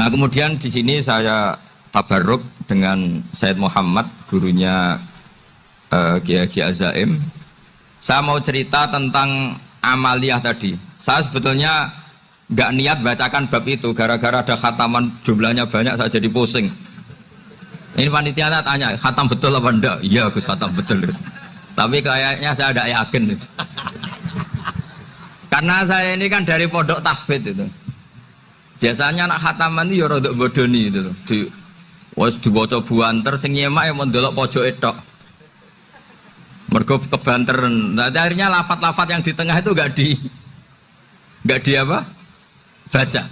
Nah kemudian di sini saya tabarruk dengan Said Muhammad, gurunya Kiai Haji Azaim. Saya mau cerita tentang amaliyah tadi. Saya sebetulnya nggak niat bacakan bab itu, gara-gara ada khataman jumlahnya banyak saya jadi pusing. Ini panitianya tanya, khatam betul apa enggak? Iya Gus, khatam betul. Tapi kayaknya saya tidak yakin itu. Karena saya ini kan dari pondok tahfidz itu. Biasanya anak khataman itu ya rodok bodoni itu loh. Dibaca buanter sing nyemak yang mendelok pojok tok. Mergo kebanteran. Nah, akhirnya lafat-lafat yang di tengah itu enggak di apa? Baca.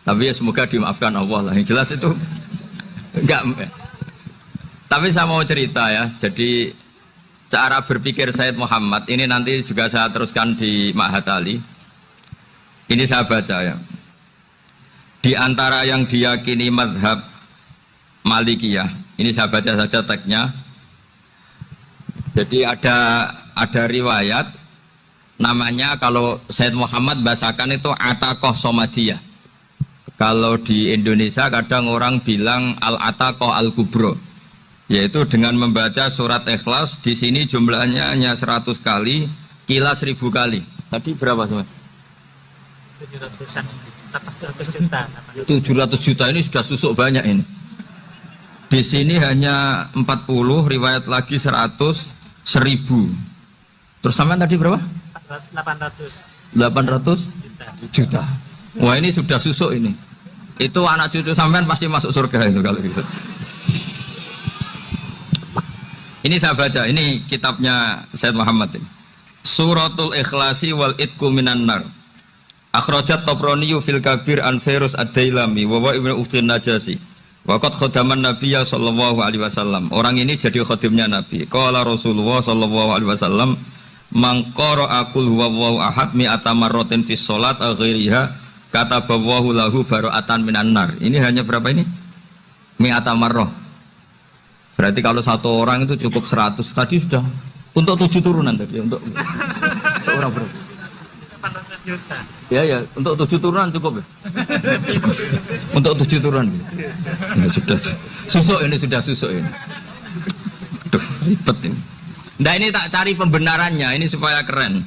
Tapi ya semoga dimaafkan Allah lah. Yang jelas itu enggak. Tapi saya mau cerita ya. Jadi cara berpikir Said Muhammad ini nanti juga saya teruskan di Ma'had Ali. Ini saya baca ya. Di antara yang diyakini madhab Malikiyah, ini saya baca saja teksnya. Jadi ada riwayat namanya, kalau Said Muhammad bahasakan itu Ataqoh Somadiyah. Kalau di Indonesia kadang orang bilang Al-Ataqoh Al-Kubro, yaitu dengan membaca surat Ikhlas. Di sini jumlahnya hanya 100 kali, kila 1000 kali. Tadi berapa semua? 700 juta ini sudah susuk banyak ini. Di sini hanya 40, riwayat lagi 100, 1000. Terus sampai tadi berapa? 800 juta. Wah ini sudah susuk ini. Itu anak cucu sampean pasti masuk surga itu kalau gitu. Ini saya baca, ini kitabnya Said Muhammad ini. Suratul Ikhlasi wal Itqu minan nar. Akhrajat Tabrani fil Kabir an Fairuz ad-Dailami wa Ibnu Uftin Najasi. Waqad khadaman Nabiyya sallallahu alaihi wasallam. Orang ini jadi khadimnya Nabi. Qala Rasulullah sallallahu alaihi wasallam, "Man qara'a qul huwallahu ahad mi'ata marratin fi shalat ghairiha kataballahu lahu bara'atan minan nar." Ini hanya berapa ini? Mi'ata marrah. Berarti kalau satu orang itu cukup 100. Tadi sudah untuk 7 turunan tadi, untuk orang berapa? 800 juta. Ya, untuk 7 turunan cukup ya? Cukup. Untuk 7 turunan. Ya, sudah susuk ini, sudah susuk ini. Duh, ribet ini. Nah ini tak cari pembenarannya, ini supaya keren.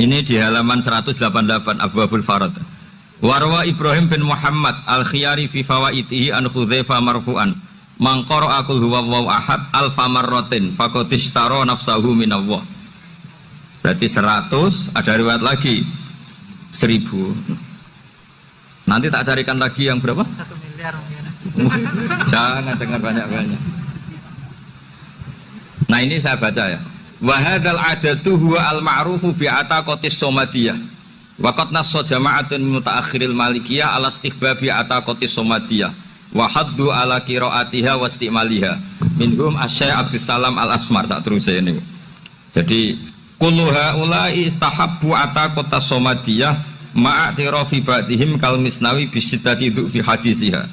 Ini di halaman 188 Abwabul Farad. Warwa Ibrahim bin Muhammad Al-Khiyari fi fawaitihi an Hudzaifah marfu'an. Man qara'a qul huwallahu ahad alfa marratin faqad ishtara nafsahu minallah. Berarti 100, ada riwayat lagi 1000. Nanti tak carikan lagi yang berapa? 1 miliar mungkin. Jangan banyak-banyak. Nah ini saya baca ya. Wa hadzal adatu huwa al-ma'rufu bi ataqatis somadiyah. Wa qad nassa jama'atun mutaakhiril malikiyah ala istihbabi ataqatis somadiyah. Wa haddu ala qiraatiha wa istimaliha. Minhum Asy-Syaikh Abdus Salam Al-Asmar sak teruse ini. Jadi kullu haula'i istahabbu ataqatas somadiyah ma'atirafi ba'dihim kal misnawi bisyiddati fi hadisiha.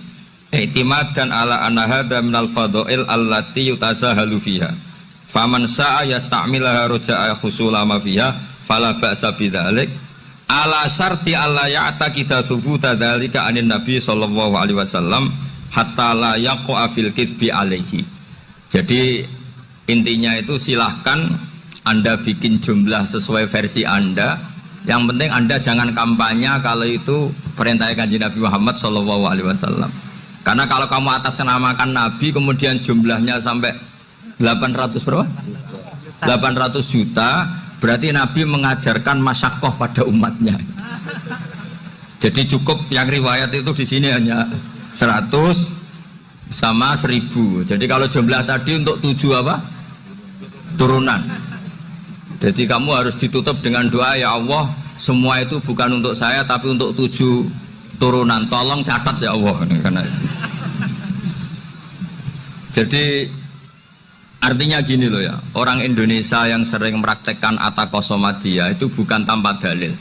I'timadan ala anna hadza minal fadha'il allati yutasahalu fiha. Faman sa'a yasta'milaha roja'a khusula ma fiha fala ba'sa bidzalik ala syarti alla ya'taqida thubuta dzalika anin nabi sallallahu alaihi wasallam hatta la yaqa fil kitsbi alaihi. Jadi intinya itu silahkan Anda bikin jumlah sesuai versi Anda. Yang penting Anda jangan kampanye kalau itu perintah Kanjeng Nabi Muhammad sallallahu alaihi wasallam. Karena kalau kamu atasnamakan Nabi kemudian jumlahnya sampai 800 berapa? 800 juta, berarti Nabi mengajarkan masyaqqah pada umatnya. Jadi cukup yang riwayat itu di sini hanya 100 sama 1000. Jadi kalau jumlah tadi untuk 7 apa? Turunan. Jadi kamu harus ditutup dengan doa, ya Allah, semua itu bukan untuk saya tapi untuk 7 turunan. Tolong catat ya Allah, karena itu. Jadi artinya gini loh ya, orang Indonesia yang sering mempraktekkan ataqoh somadiyah itu bukan tanpa dalil.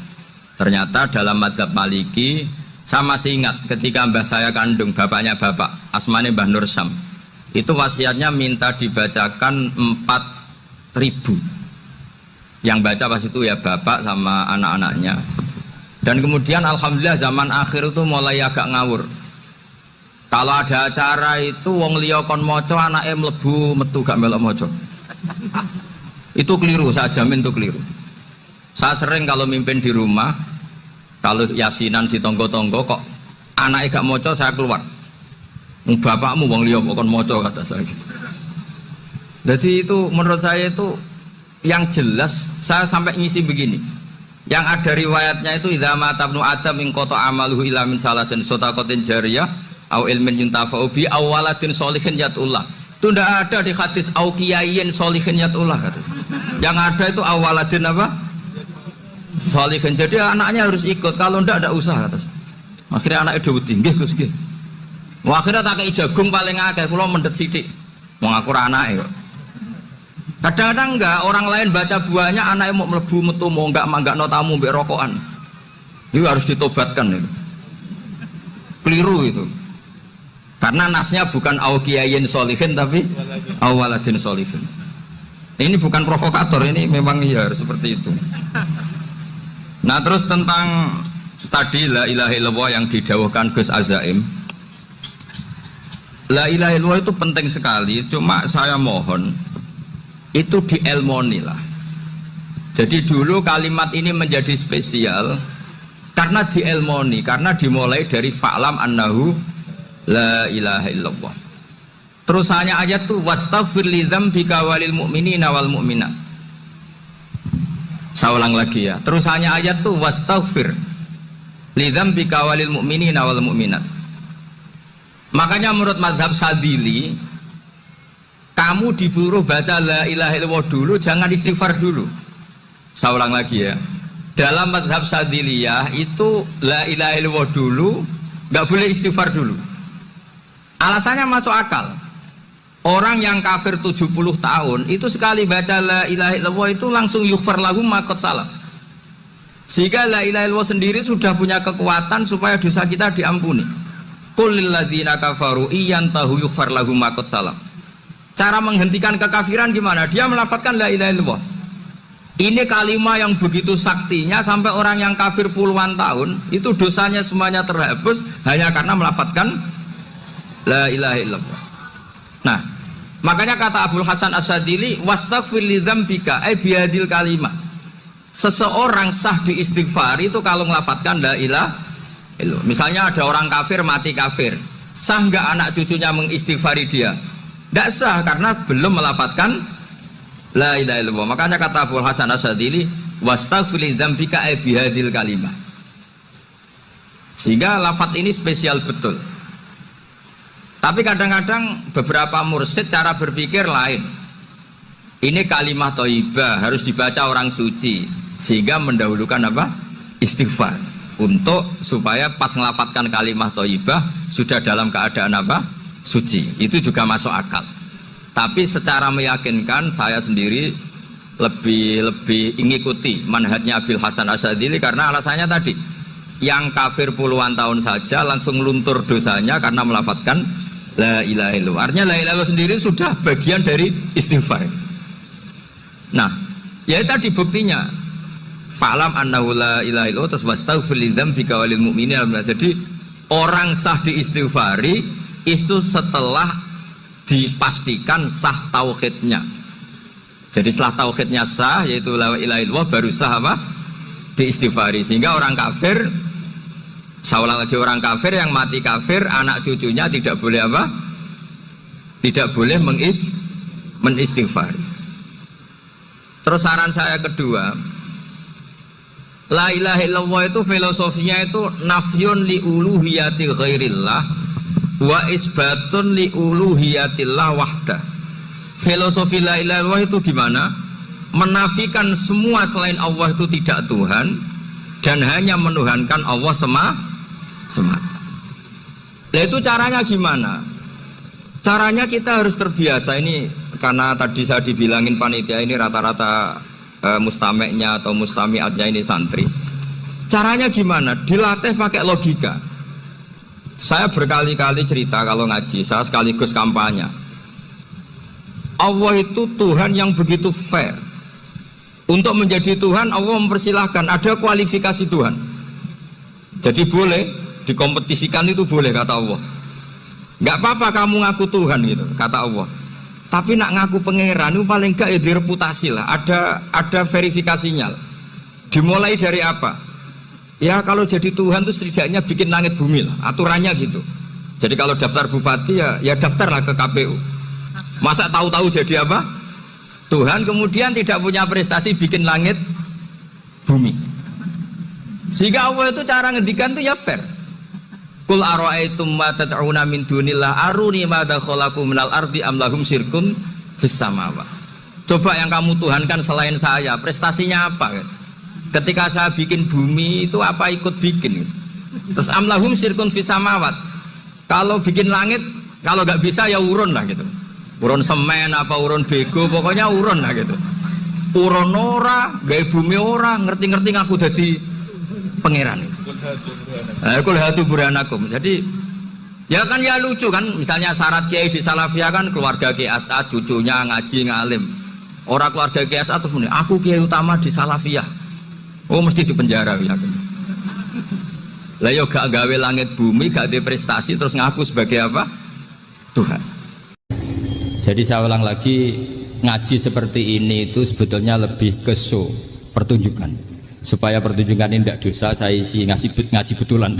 Ternyata dalam mazhab Maliki, saya masih ingat ketika mbah saya kandung, bapaknya bapak, asmane Mbah Nur Syam, itu wasiatnya minta dibacakan 4000. Yang baca pas itu ya bapak sama anak-anaknya. Dan kemudian alhamdulillah zaman akhir itu mulai agak ngawur. Kalau ada acara itu wong liya kon maca anake mlebu metu gak melok maca. Itu keliru, saya jamin itu keliru. Saya sering kalau mimpin di rumah, kalau yasinan di tonggo-tonggo kok anaknya gak maca saya keluar. Bapakmu wong liya kon maca kata saya gitu. Jadi itu menurut saya itu yang jelas saya sampai ngisi begini. Yang ada riwayatnya itu idza mata ibnu adam min qata amaluhu ila min salasin sadaqatin jariyah au ilmin yuntafa'u bi aw waladin sholihin yatullah. Itu tidak ada di hadis au kiyayin sholihin yatullah kata. Yang ada itu awaladin apa? Sholihin. Jadi anaknya harus ikut, kalau tidak usah kata. Akhirnya anaknya dawuh nggih Gus nggih. Wah, akhirnya tak kei jagung paling akeh kula mendet sithik. Wong aku ora anake kok. Kadang-kadang enggak, orang lain baca buahnya anaknya mau mlebu metu mau enggak no tamu mbek rokokan. Itu harus ditobatkan itu. Keliru itu. Karena nasnya bukan au kiyayin sholihin tapi au waladin sholihin. Ini bukan provokator, ini memang ya harus seperti itu. Nah, terus tentang tadi la ilaha illallah yang didawuhkan Gus Azaim. La ilaha illallah itu penting sekali, cuma saya mohon itu dielmoni lah. Jadi dulu kalimat ini menjadi spesial karena dielmoni, karena dimulai dari fa'lam annahu la ilaha illallah. Terusannya ayat tuh wastaghfir li dzambika walil mu'minina wal mu'minat. Saya ulang lagi ya. Terusannya ayat tuh wastaghfir li dzambika walil mu'minina wal mu'minat. Makanya menurut mazhab Sadili, kamu disuruh baca la ilaha illallah dulu, jangan istighfar dulu. Saya ulang lagi ya. Dalam mazhab Sadiliyah itu la ilaha illallah dulu, nggak boleh istighfar dulu. Alasannya masuk akal. Orang yang kafir 70 tahun itu sekali baca la ilaha illallah itu langsung yughfar lahum ma qad salaf. Sehingga la ilaha illallah sendiri sudah punya kekuatan supaya dosa kita diampuni. Qul lil ladzina kafaru iyantahu yughfar lahum ma qad salaf. Cara menghentikan kekafiran gimana? Dia melafadzkan la ilaha illallah. Ini kalimat yang begitu saktinya sampai orang yang kafir puluhan tahun itu dosanya semuanya terhapus hanya karena melafadzkan la ilaha illallah. Nah, makanya kata Abdul Hasan As-Sadili wastaghfir li dzambika ay bihadil kalimah. Seseorang sah diistighfar itu kalau melafadzkan la ilaha illallah. Misalnya ada orang kafir mati kafir, sah enggak anak cucunya mengistighfari dia? Tidak sah karena belum melafadzkan la ilaha illallah. Makanya kata Abdul Hasan As-Sadili wastaghfir li dzambika ay bihadil kalimah. Sehingga lafadz ini spesial betul. Tapi kadang-kadang beberapa mursyid cara berpikir lain. Ini kalimat thayyibah harus dibaca orang suci sehingga mendahulukan apa? Istighfar. Untuk supaya pas ngelafatkan kalimat thayyibah sudah dalam keadaan apa? Suci. Itu juga masuk akal. Tapi secara meyakinkan saya sendiri lebih mengikuti manhajnya Abil Hasan Asyadzili karena alasannya tadi yang kafir puluhan tahun saja langsung luntur dosanya karena melafatkan la ilaha illallah. Artinya la ilaha illallah sendiri sudah bagian dari istighfar. Nah, ya tadi buktinya fa'lam annahu la ilaha illallah terus wastaghfir li dzambika walil mu'minina. Jadi orang sah diistighfari itu setelah dipastikan sah tauhidnya. Jadi setelah tauhidnya sah yaitu la ilaha illallah baru sah apa? Diistighfari. Sehingga orang kafir, saya ulang lagi, orang kafir yang mati kafir anak cucunya tidak boleh apa? Tidak boleh menistighfari. Terus saran saya kedua, la ilaha illallah itu filosofinya itu nafyun li uluhiyati ghairillah wa isbatun li uluhiyatillah wahdah. Filosofi la ilaha illallah itu gimana? Menafikan semua selain Allah itu tidak Tuhan dan hanya menuhankan Allah semata. Nah itu caranya gimana? Caranya kita harus terbiasa ini karena tadi saya dibilangin panitia ini rata-rata mustameknya atau mustamiatnya ini santri. Caranya gimana? Dilatih pakai logika. Saya berkali-kali cerita kalau ngaji, saya sekaligus kampanye. Allah itu Tuhan yang begitu fair. Untuk menjadi Tuhan Allah mempersilahkan, ada kualifikasi Tuhan. Jadi boleh dikompetisikan, itu boleh kata Allah. Nggak apa-apa kamu ngaku Tuhan gitu kata Allah. Tapi nak ngaku pangeran itu paling enggak ya direputasi lah. Ada verifikasinya. Dimulai dari apa? Ya kalau jadi Tuhan itu setidaknya bikin langit bumi lah. Aturannya gitu. Jadi kalau daftar bupati ya daftarlah ke KPU. Masa tahu-tahu jadi apa? Tuhan kemudian tidak punya prestasi bikin langit bumi. Sehingga Allah itu cara ngendikan itu ya fair. Qul ara'aitum ma tad'una min dunillah aruni madza khalaqu minal ardi am lahum syirkun fis samawati. Coba yang kamu tuhankan selain saya, prestasinya apa kan? Ketika saya bikin bumi itu apa ikut bikin? Terus am lahum syirkun fis samawati. Kalau bikin langit, kalau nggak bisa ya urun lah gitu. Urun semen apa urun bego, pokoknya urun lah gitu. Urun ora, gawe bumi ora, ngerti-ngerti ngaku dadi pangeran. Kul hatu burhanakum. Jadi ya kan ya lucu kan, misalnya syarat kiai di Salafiyah kan keluarga Kiai As'ad, cucunya ngaji ngalim. Orang keluarga Kiai As'ad tuh aku kiai utama di Salafiyah. Oh mesti di penjara ya. Lah yo gak gawe langit bumi, gak ada prestasi terus ngaku sebagai apa? Tuhan. Jadi saya ulang lagi, ngaji seperti ini itu sebetulnya lebih ke show, pertunjukan. Supaya pertunjukan ini tidak dosa, saya isi ngaji betulan.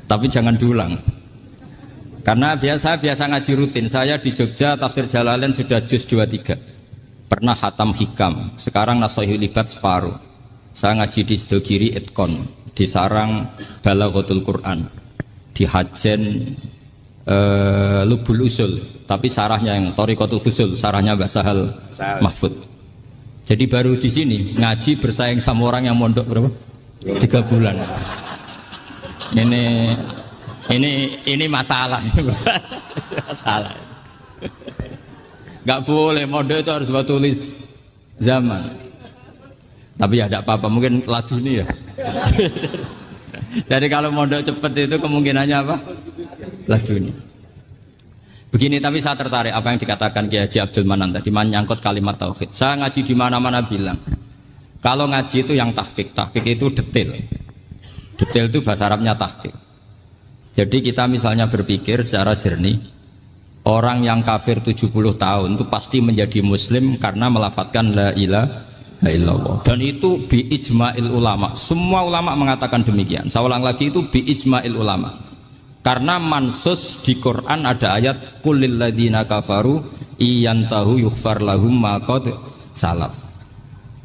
Tapi jangan diulang. Karena biasa ngaji rutin. Saya di Jogja tafsir Jalalain sudah juz 23. Pernah khatam hikam. Sekarang Nashihul Ibad separuh. Saya ngaji di Sidogiri Itkon, di Sarang Balaghatul Quran, di Hajen Lubul Usul. Tapi sarahnya yang Thariqatul Husul, sarahnya Mbah Sahal Mahfud. Jadi baru di sini ngaji bersaing sama orang yang mondok berapa? 3 bulan. Ini masalah. Masalah. Gak boleh mondok itu harus buat tulis zaman. Tapi ya tidak apa-apa, mungkin ladu ini ya. Jadi kalau mondok cepet itu kemungkinannya apa? Ladu ini. Begini, tapi saya tertarik apa yang dikatakan Kiai Haji Abdul Manan tadi menyangkut kalimat tauhid. Saya ngaji di mana-mana bilang, kalau ngaji itu yang tahqiq itu detail. Detail itu bahasa Arabnya tahqiq. Jadi kita misalnya berpikir secara jernih, orang yang kafir 70 tahun itu pasti menjadi muslim karena melafadzkan la ilaha illallah. Dan itu bi ijma'il ulama. Semua ulama mengatakan demikian. Saya ulang lagi, itu bi ijma'il ulama. Karena mansus di Quran ada ayat qulil ladzina kafaru iyantahu yughfar lahum ma qad salaf.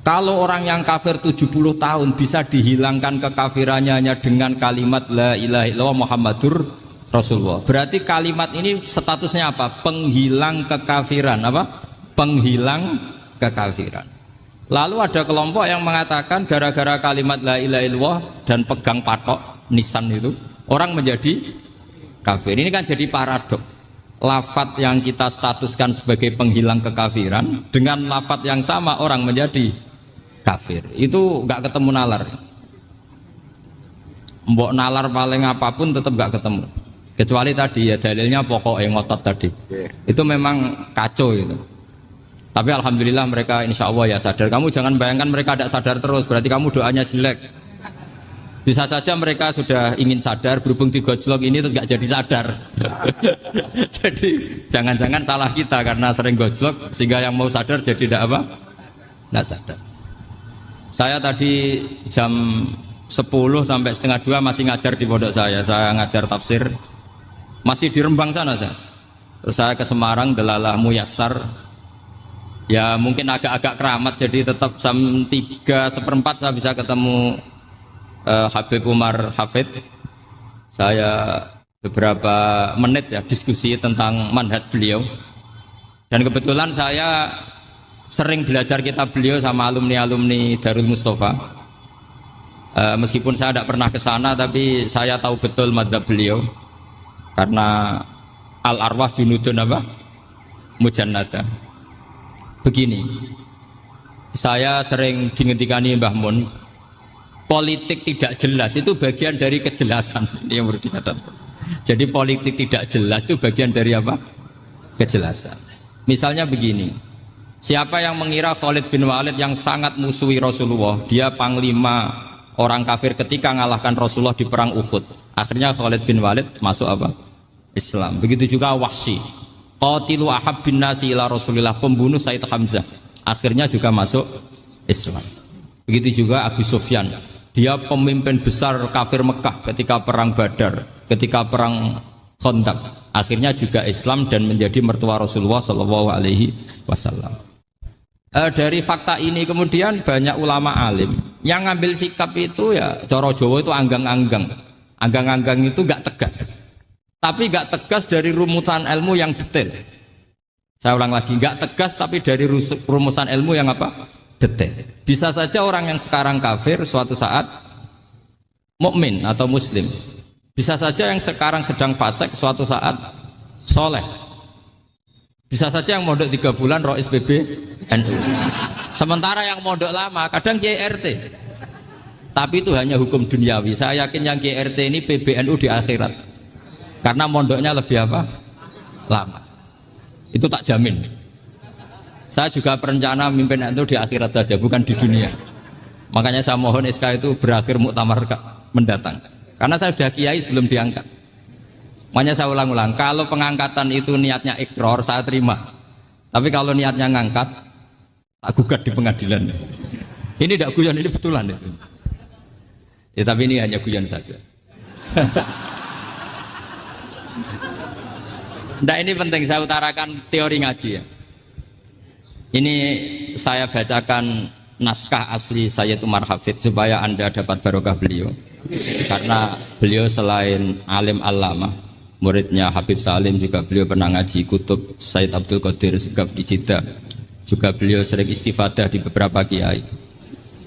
Kalau orang yang kafir 70 tahun bisa dihilangkan kekafirannya hanya dengan kalimat la ilaha illallah Muhammadur Rasulullah. Berarti kalimat ini statusnya apa? Penghilang kekafiran, apa? Penghilang kekafiran. Lalu ada kelompok yang mengatakan gara-gara kalimat la ilaha illallah dan pegang patok nisan itu orang menjadi kafir. Ini kan jadi paradok. Lafat yang kita statuskan sebagai penghilang kekafiran dengan lafat yang sama orang menjadi kafir. Itu nggak ketemu nalar. Mbok nalar paling apapun tetap nggak ketemu. Kecuali tadi ya dalilnya pokok yang ngotot tadi. Itu memang kacau itu. Tapi alhamdulillah mereka insya Allah ya sadar. Kamu jangan bayangkan mereka tidak sadar terus. Berarti kamu doanya jelek. Bisa saja mereka sudah ingin sadar, berhubung di gojlok ini terus gak jadi sadar. Jadi jangan-jangan salah kita karena sering gojlok sehingga yang mau sadar jadi tidak apa? Nggak sadar. Saya tadi jam 10 sampai setengah 2 masih ngajar di pondok saya. Saya ngajar tafsir masih di Rembang sana saya. Terus saya ke Semarang, Delalah Muyassar. Ya mungkin agak-agak keramat, jadi tetap jam 3:4 saya bisa ketemu Habib Umar Hafid. Saya beberapa menit ya diskusi tentang manhaj beliau, dan kebetulan saya sering belajar kitab beliau sama alumni-alumni Darul Mustafa. Meskipun saya tidak pernah ke sana, tapi saya tahu betul mazhab beliau karena al arwah junudun apa? Mujannada. Begini, saya sering dingentikani Mbah Mun, politik tidak jelas itu bagian dari kejelasan. Ini yang perlu dicatat. Jadi politik tidak jelas itu bagian dari apa? Kejelasan. Misalnya begini, siapa yang mengira Khalid bin Walid yang sangat musuhi Rasulullah, dia panglima orang kafir ketika ngalahkan Rasulullah di perang Uhud. Akhirnya Khalid bin Walid masuk apa? Islam. Begitu juga Wahsy. Qatilu ahabbin nasi ila Rasulillah, pembunuh Said Hamzah. Akhirnya juga masuk Islam. Begitu juga Abu Sufyan. Dia pemimpin besar kafir Mekah ketika perang Badar, ketika perang Khandaq. Akhirnya juga Islam dan menjadi mertua Rasulullah Shallallahu Alaihi Wasallam. Dari fakta ini kemudian banyak ulama alim yang ngambil sikap itu ya coro Jawa itu anggang-anggang. Anggang-anggang itu gak tegas. Tapi gak tegas dari rumusan ilmu yang detail. Saya ulang lagi, gak tegas tapi dari rumusan ilmu yang apa? Detail. Bisa saja orang yang sekarang kafir suatu saat mukmin atau muslim. Bisa saja yang sekarang sedang fasik suatu saat soleh. Bisa saja yang mondok 3 bulan roh SPB NU. Sementara yang mondok lama kadang KRT. Tapi itu hanya hukum duniawi. Saya yakin yang KRT ini PBNU di akhirat. Karena mondoknya lebih apa? Lama. Itu tak jamin. Saya juga berencana mimpin NU di akhirat saja, bukan di dunia. Makanya saya mohon SK itu berakhir muktamar mendatang. Karena saya sudah kiai sebelum diangkat. Makanya saya ulang-ulang, kalau pengangkatan itu niatnya ikrar, saya terima. Tapi kalau niatnya ngangkat, tak gugat di pengadilan. Ini tidak guyon, ini betulan itu. Ya tapi ini hanya guyon saja. Nah ini penting saya utarakan teori ngaji ya. Ini saya bacakan naskah asli Sayyid Umar Hafid supaya Anda dapat barokah beliau. Karena beliau selain alim allamah, muridnya Habib Salim, juga beliau pernah ngaji kutub Sayyid Abdul Qadir Segaf di Jeddah. Juga beliau sering istifadah di beberapa kiai.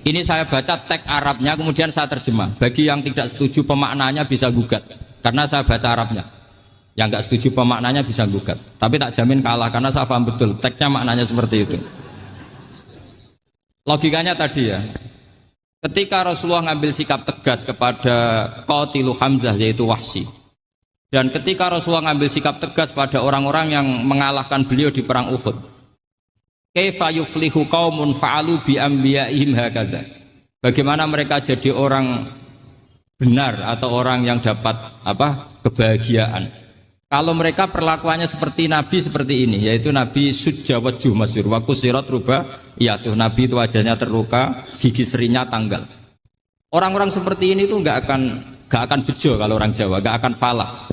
Ini saya baca teks Arabnya kemudian saya terjemah. Bagi yang tidak setuju pemaknanya bisa gugat. Karena saya baca Arabnya. Yang nggak setuju pemaknanya bisa gugat, tapi tak jamin kalah karena saya paham betul teksnya maknanya seperti itu. Logikanya tadi ya, ketika Rasulullah ngambil sikap tegas kepada Qatilu Hamzah yaitu Wahsy, dan ketika Rasulullah ngambil sikap tegas pada orang-orang yang mengalahkan beliau di perang Uhud, kaifa yuflihu qaumun fa'alu bi anbiya'ihim hakadha, bagaimana mereka jadi orang benar atau orang yang dapat apa kebahagiaan kalau mereka perlakuannya seperti Nabi seperti ini, yaitu Nabi sujawaju masyhur wa kusirat ruba, ya tuh Nabi itu wajahnya terluka, gigi serinya tanggal. Orang-orang seperti ini tuh nggak akan bejo kalau orang Jawa, nggak akan falah.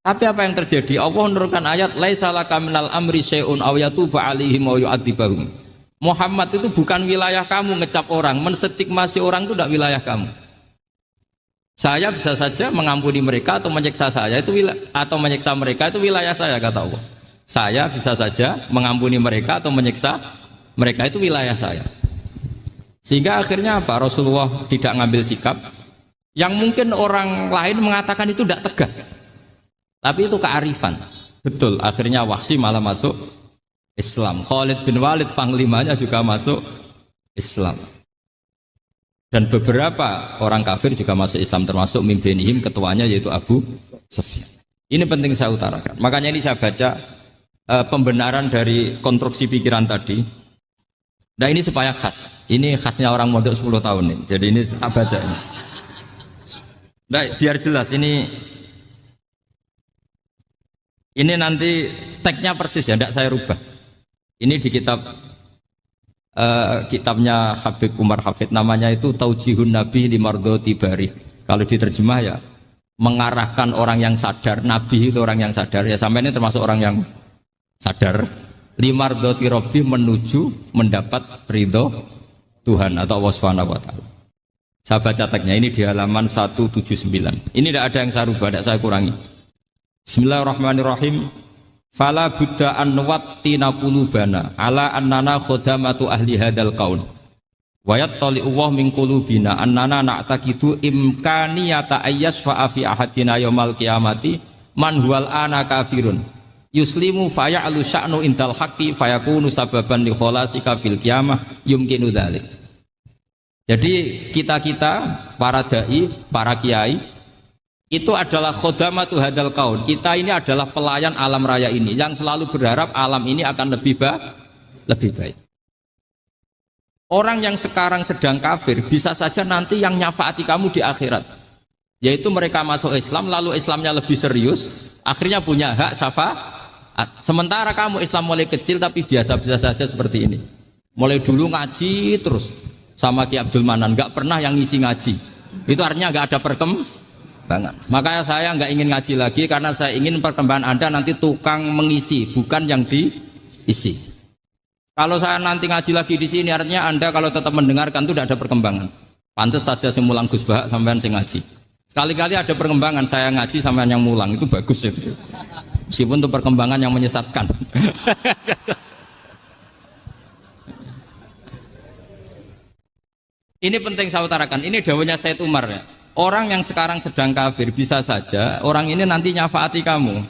Tapi apa yang terjadi? Allah menurunkan ayat laisa laka minal amri syai'un aw yatuba 'alaihim aw yu'adzibahum. Muhammad itu bukan wilayah kamu ngecap orang, menstigmasi orang itu tidak wilayah kamu. Saya bisa saja mengampuni mereka atau menyiksa saya itu atau menyiksa mereka itu wilayah saya, kata Allah. Saya bisa saja mengampuni mereka atau menyiksa mereka itu wilayah saya. Sehingga akhirnya apa? Rasulullah tidak ngambil sikap yang mungkin orang lain mengatakan itu tidak tegas. Tapi itu kearifan. Betul, akhirnya Wahsy malah masuk Islam. Khalid bin Walid panglimanya juga masuk Islam. Dan beberapa orang kafir juga masuk Islam termasuk mimbenihim ketuanya yaitu Abu Sufyan. Ini penting saya utarakan. Makanya ini saya baca pembenaran dari konstruksi pikiran tadi. Nah ini supaya khas. Ini khasnya orang mondok 10 tahun nih. Jadi ini tak baca ini. Nah biar jelas ini nanti teksnya persis ya, tidak saya rubah. Ini di kitabnya Habib Umar Hafid, namanya itu Taujihun Nabi Limardoti Bari. Kalau diterjemah ya mengarahkan orang yang sadar. Nabi itu orang yang sadar ya, sampai ini termasuk orang yang sadar. Limardoti Robbi, menuju mendapat ridho Tuhan atau Allah Subhanahu wa Ta'ala. Saya baca teksnya ini di halaman 179. Ini tidak ada yang saya rubah, tidak saya kurangi. Bismillahirrahmanirrahim. Fala buddha an wattina qulubana ala annana khodamatu ahli hadal qaul wa yattali Allah min qulubina annana na'taqidu imkaniyata ayyasfa fi ahadina yaumal qiyamati man huwal ana kafirun yuslimu faya'lu sya'nu indal haqqi fayakunu sababan li kholasika fil qiyamah yumkinu dzalik. Jadi kita para dai, para kiai itu adalah khodamatu hadal kaun. Kita ini adalah pelayan alam raya ini yang selalu berharap alam ini akan lebih baik. Orang yang sekarang sedang kafir bisa saja nanti yang nyafaati kamu di akhirat. Yaitu mereka masuk Islam lalu Islamnya lebih serius, akhirnya punya hak syafaat. Sementara kamu Islam mulai kecil tapi biasa-biasa saja seperti ini. Mulai dulu ngaji terus sama Ki Abdul Manan, nggak pernah yang ngisi ngaji. Itu artinya nggak ada perkembangan. Makanya saya nggak ingin ngaji lagi karena saya ingin perkembangan Anda nanti tukang mengisi, bukan yang diisi. Kalau saya nanti ngaji lagi di sini, artinya Anda kalau tetap mendengarkan itu tidak ada perkembangan. Pantes saja sing mulang Gus Bahak sampean sing ngaji. Sekali-kali ada perkembangan, saya ngaji sampean yang mulang, itu bagus itu. Meskipun itu perkembangan yang menyesatkan. Ini penting saya utarakan, ini dawuhnya Said Umar ya. Orang yang sekarang sedang kafir bisa saja orang ini nanti nyafaati kamu.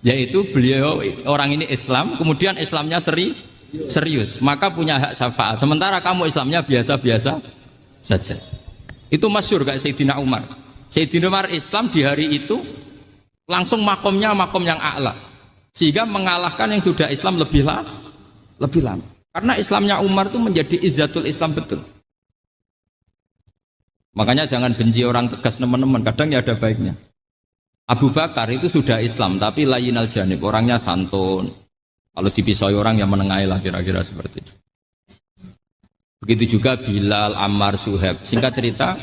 Yaitu beliau orang ini Islam, kemudian Islamnya serius, maka punya hak syafaat. Sementara kamu Islamnya biasa-biasa saja. Itu masyhur kayak Sayyidina Umar. Sayyidina Umar Islam di hari itu langsung makomnya makom yang a'la, sehingga mengalahkan yang sudah Islam lebih lama. Karena Islamnya Umar itu menjadi izzatul Islam betul. Makanya jangan benci orang tegas teman-teman, kadang ya ada baiknya. Abu Bakar itu sudah Islam tapi layinal janib, orangnya santun. Kalau dipisoi orang yang menengahi lah kira-kira seperti itu. Begitu juga Bilal, Ammar, Suhaib. Singkat cerita,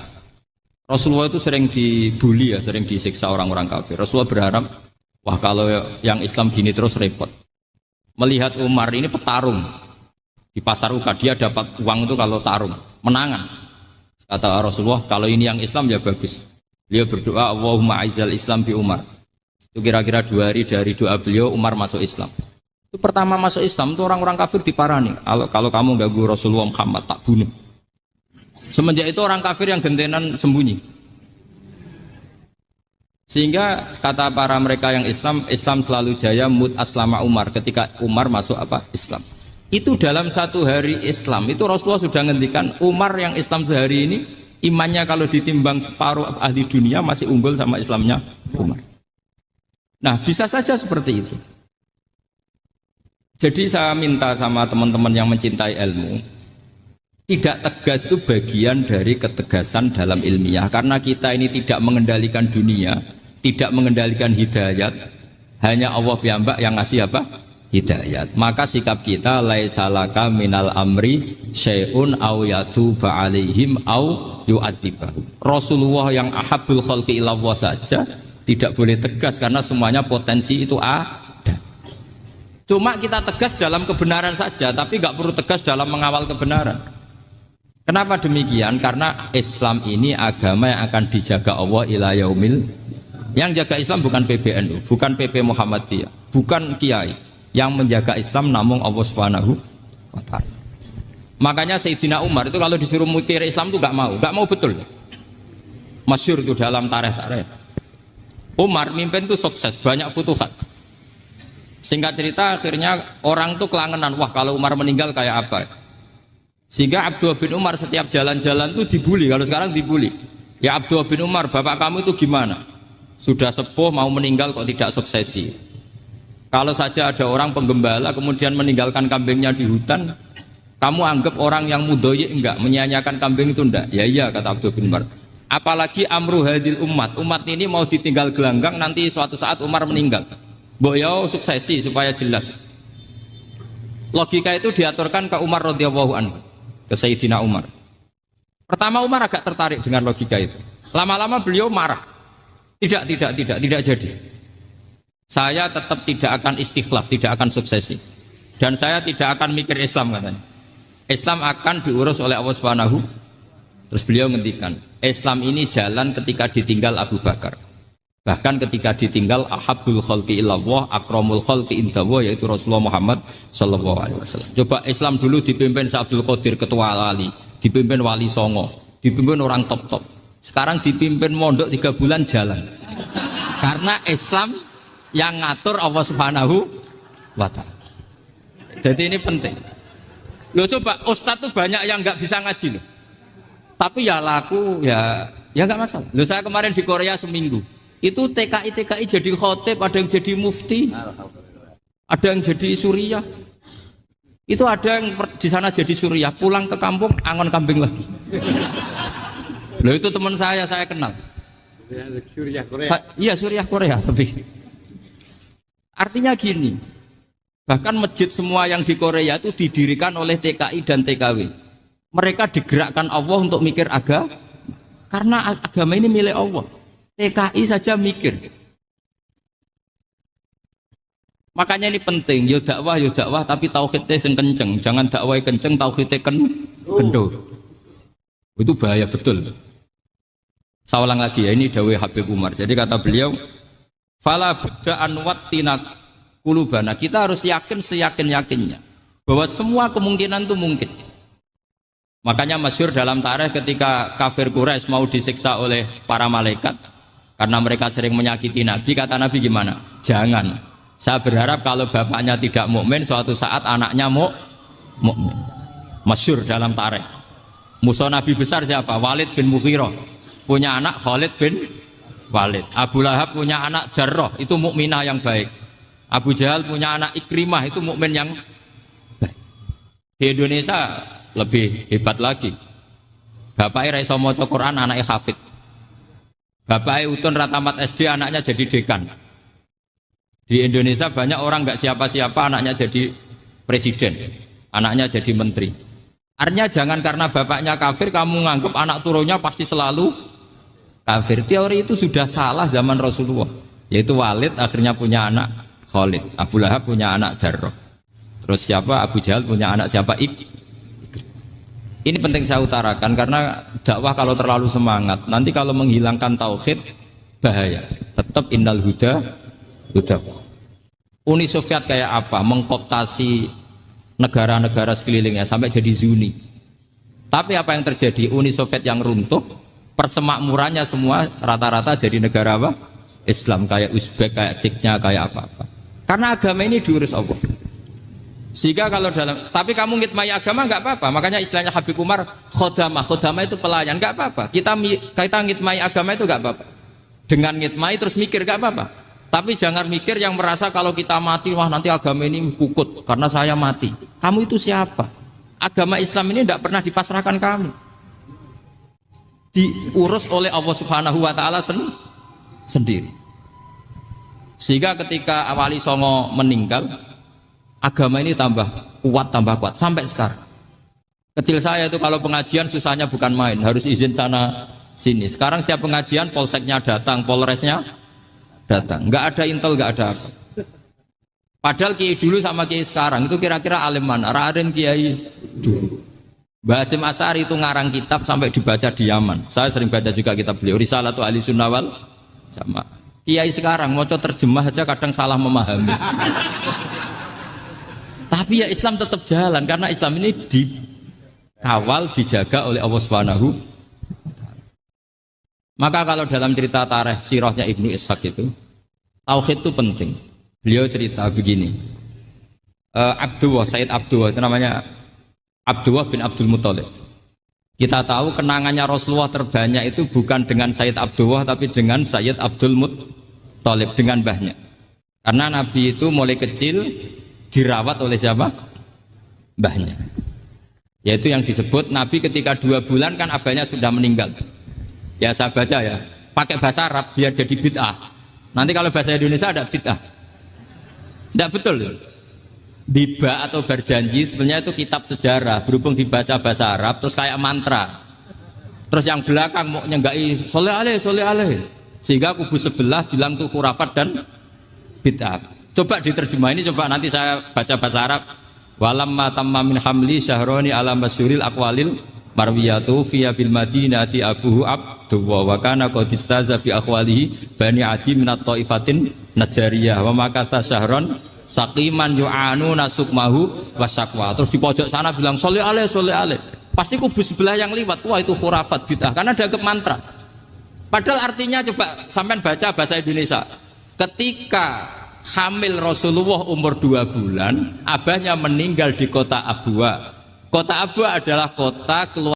Rasulullah itu sering dibully ya, sering disiksa orang-orang kafir. Rasulullah berharap, wah kalau yang Islam gini terus repot. Melihat Umar ini petarung di pasar Uka, dia dapat uang itu kalau tarung, menangan. Kata Rasulullah, kalau ini yang Islam ya bagus. Beliau berdoa, Allahumma aizal Islam bi Umar. Itu kira-kira 2 hari dari doa beliau, Umar masuk Islam. Itu pertama masuk Islam itu orang-orang kafir diparani. Kalau kamu ganggu Rasulullah Muhammad tak bunuh. Semenjak itu orang kafir yang gentenan sembunyi. Sehingga kata para mereka yang Islam selalu jaya mut aslama Umar ketika Umar masuk Islam. Itu dalam 1 hari Islam itu Rasulullah sudah ngendikan Umar yang Islam sehari ini imannya kalau ditimbang separuh ahli dunia masih unggul sama Islamnya Umar. Nah bisa saja seperti itu. Jadi saya minta sama teman-teman yang mencintai ilmu, tidak tegas itu bagian dari ketegasan dalam ilmiah. Karena kita ini tidak mengendalikan dunia, tidak mengendalikan hidayat, hanya Allah piyambak yang ngasih hidayat. Maka sikap kita laisa laka minal amri syai'un aw yatuba alaihim aw yu'adzibahum. Rasulullah yang ahabbul khalqi ilallah saja tidak boleh tegas karena semuanya potensi itu ada. Cuma kita tegas dalam kebenaran saja, tapi nggak perlu tegas dalam mengawal kebenaran. Kenapa demikian? Karena Islam ini agama yang akan dijaga Allah ila yaumil. Yang jaga Islam bukan PBNU, bukan PP Muhammadiyah, bukan kiai. Yang menjaga Islam namun Allah Subhanahu wa ta'ala. Makanya Sayyidina Umar itu kalau disuruh mukir Islam itu nggak mau betul. Masyhur itu dalam tarikh. Umar mimpin itu sukses, banyak futuhat. Singkat cerita akhirnya orang tuh kelangenan, wah kalau Umar meninggal kayak apa. Sehingga Abdullah bin Umar setiap jalan-jalan tuh dibully, kalau sekarang dibully. Ya Abdullah bin Umar, bapak kamu itu gimana? Sudah sepuh mau meninggal kok tidak suksesi. Kalau saja ada orang penggembala kemudian meninggalkan kambingnya di hutan, kamu anggap orang yang mudhoyi enggak, menyia-nyiakan kambing itu enggak? Ya iya kata Abdullah bin Umar. Apalagi amru hadil umat ini mau ditinggal gelanggang nanti suatu saat Umar meninggal. Mbok yo suksesi supaya jelas. Logika itu diaturkan ke Umar radhiyallahu anhu, ke Sayyidina Umar. Pertama Umar agak tertarik dengan logika itu. Lama-lama beliau marah. Tidak jadi. Saya tetap tidak akan istikhlaf, tidak akan suksesi. Dan saya tidak akan mikir Islam katanya. Islam akan diurus oleh Allah Subhanahu. Terus beliau ngendikan, Islam ini jalan ketika ditinggal Abu Bakar. Bahkan ketika ditinggal ahabbul khalqi ilallah akramul khalqi indallah, yaitu Rasulullah Muhammad sallallahu alaihi wasallam. Coba Islam dulu dipimpin Abdul Qadir ketua wali, dipimpin wali songo, dipimpin orang top. Sekarang dipimpin mondok 3 bulan jalan. Karena Islam yang ngatur Allah Subhanahu wa ta'ala. Jadi ini penting. Loh coba ustadz tuh banyak yang nggak bisa ngaji loh. Tapi ya laku ya nggak masalah. Loh saya kemarin di Korea seminggu. Itu TKI jadi khotib, ada yang jadi mufti, ada yang jadi suriah. Itu ada yang di sana jadi Suriah, pulang ke kampung angon kambing lagi. Loh itu teman saya kenal. Suriah Korea. Iya Suriah Korea tapi. Artinya gini, bahkan masjid semua yang di Korea itu didirikan oleh TKI dan TKW. Mereka digerakkan Allah untuk mikir karena agama ini milik Allah. TKI saja mikir. Makanya ini penting, yo dakwah tapi tauhidnya sing kenceng, jangan dakwah kenceng tauhidnya kendor. Itu bahaya betul. Saya ulang lagi ya, ini dawuh Habib Umar. Jadi kata beliau, fala budda an wattina qulubana. Kita harus yakin seyakin-yakinnya bahwa semua kemungkinan itu mungkin. Makanya masyhur dalam tarikh ketika kafir Quraisy mau disiksa oleh para malaikat karena mereka sering menyakiti Nabi, kata Nabi gimana? Jangan. Saya berharap kalau bapaknya tidak mukmin, suatu saat anaknya mukmin. Masyhur dalam tarikh. Musuh Nabi besar siapa? Walid bin Mughirah. Punya anak Khalid bin Walid. Abu Lahab punya anak Jarrah, itu mukminah yang baik. Abu Jahal punya anak Ikrimah, itu mukmin yang baik. Di Indonesia lebih hebat lagi. Bapaknya ra iso maca Quran, anaknya hafid. Bapaknya utun ratamat SD, anaknya jadi dekan. Di Indonesia banyak orang nggak siapa-siapa, anaknya jadi presiden, anaknya jadi menteri. Artinya jangan karena bapaknya kafir kamu nganggap anak turunnya pasti selalu kafir. Teori itu sudah salah zaman Rasulullah. Yaitu Walid akhirnya punya anak Khalid, Abu Lahab punya anak Jarrah. Terus siapa? Abu Jahal punya anak siapa? Ini penting saya utarakan karena dakwah kalau terlalu semangat, nanti kalau menghilangkan tauhid bahaya. Tetap innal huda. Uni Soviet kayak apa? Mengkooptasi negara-negara sekelilingnya sampai jadi Zuni. Tapi apa yang terjadi? Uni Soviet yang runtuh, persemakmurannya semua rata-rata jadi negara apa? Islam, kayak Uzbek, kayak Ceknya, kayak apa-apa. Karena agama ini diurus Allah. Sehingga kalau tapi kamu ngitmai agama nggak apa-apa. Makanya istilahnya Habib Umar, khodamah itu pelayan, nggak apa-apa. Kita ngitmai agama itu nggak apa-apa. Dengan ngitmai terus mikir nggak apa-apa. Tapi jangan mikir yang merasa kalau kita mati, wah nanti agama ini kukut karena saya mati. Kamu itu siapa? Agama Islam ini tidak pernah dipasrahkan kamu. Diurus oleh Allah Subhanahu wa Ta'ala sendiri. Sehingga ketika Wali Songo meninggal, agama ini tambah kuat sampai sekarang. Kecil saya itu kalau pengajian susahnya bukan main, harus izin sana sini. Sekarang setiap pengajian polseknya datang, polresnya datang, nggak ada intel, nggak ada apa. Padahal kiai dulu sama kiai sekarang itu kira-kira alim mana? Raden kiai dulu. Mbah Hasyim Asy'ari itu ngarang kitab sampai dibaca di Yaman. Saya sering baca juga kitab beliau, Risalatu Ahli Sunnah wal Jamaah. Kiai sekarang mau terjemah aja kadang salah memahami. Tapi ya Islam tetap jalan karena Islam ini dikawal, dijaga oleh Allah Subhanahu. Maka kalau dalam cerita tarikh sirahnya Ibnu Ishaq itu, tauhid itu penting. Beliau cerita begini, Sayyid Abdullah itu namanya Abdullah bin Abdul Muthalib. Kita tahu kenangannya Rasulullah terbanyak itu bukan dengan Sayyid Abdullah tapi dengan Sayyid Abdul Muthalib, dengan mbahnya. Karena Nabi itu mulai kecil dirawat oleh siapa? Mbahnya. Yaitu yang disebut Nabi ketika 2 bulan kan abahnya sudah meninggal. Ya saya baca ya, pakai bahasa Arab biar jadi bid'ah. Nanti kalau bahasa Indonesia ada bid'ah. Tidak betul. Diba atau berjanji sebenarnya itu kitab sejarah, berhubung dibaca bahasa Arab terus kayak mantra. Terus yang belakang mau nyenggai soleh aleh. Sehingga kubu sebelah bilang tuh khurafat dan bid'ah. Coba diterjemah ini, coba nanti saya baca bahasa Arab. Walamma tamma min hamli syahroni ala masyuril aqwalil marwiyatu fiya bil madinati abuhu abduwa wa kana qad istaza fi akhwalihi bani adi minat taifatin najariyah wa makatha syahron saqiman yu'anu nasukmahu wasakwa. Terus di pojok sana bilang soleh aleh. Pasti kubu sebelah yang liwat, wah itu khurafat bid'ah karena ada mantra. Padahal artinya coba sampean baca bahasa Indonesia. Ketika hamil Rasulullah umur 2 bulan, abahnya meninggal di kota Abwa. Kota Abwa adalah kota keluarga